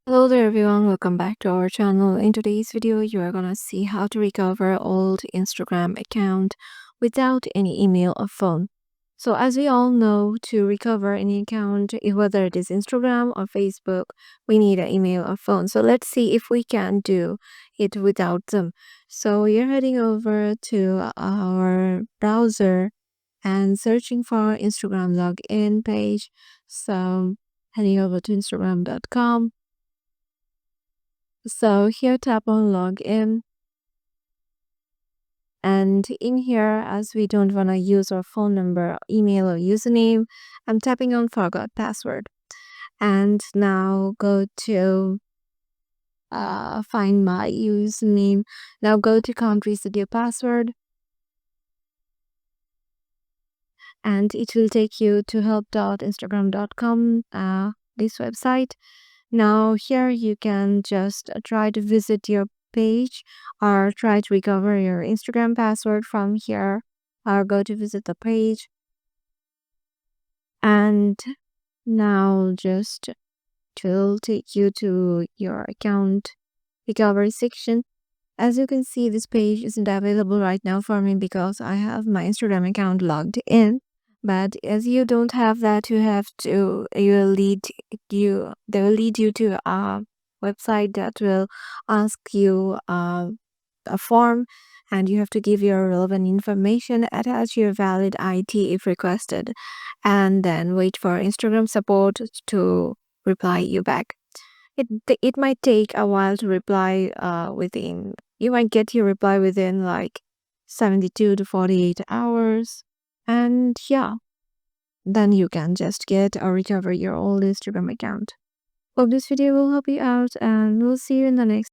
Hello there everyone, welcome back to our channel. In today's video, you are gonna see how to recover old Instagram account without any email or phone. So as we all know, to recover any account, whether it is Instagram or Facebook, we need an email or phone. So let's see if we can do it without them. So you're heading over to our browser and searching for Instagram login page. So heading over to Instagram.com. So here tap on login, and in here, as we don't want to use our phone number, email or username, I'm tapping on forgot password. And now go to find my username. Now go to can't reset your password, and it will take you to help.instagram.com, this website. Now here you can just try to visit your page or try to recover your Instagram password from here, or go to visit the page. And now just it will take you to your account recovery section. As you can see, this page isn't available right now for me because I have my Instagram account logged in. But as you don't have that, they will lead you to a website that will ask you a form, and you have to give your relevant information, attach your valid ID if requested, and then wait for Instagram support to reply you back. It might take a while to reply. Within You might get your reply within like 72 to 48 hours, and yeah, then you can just get or recover your old Instagram account. Hope this video will help you out, and we'll see you in the next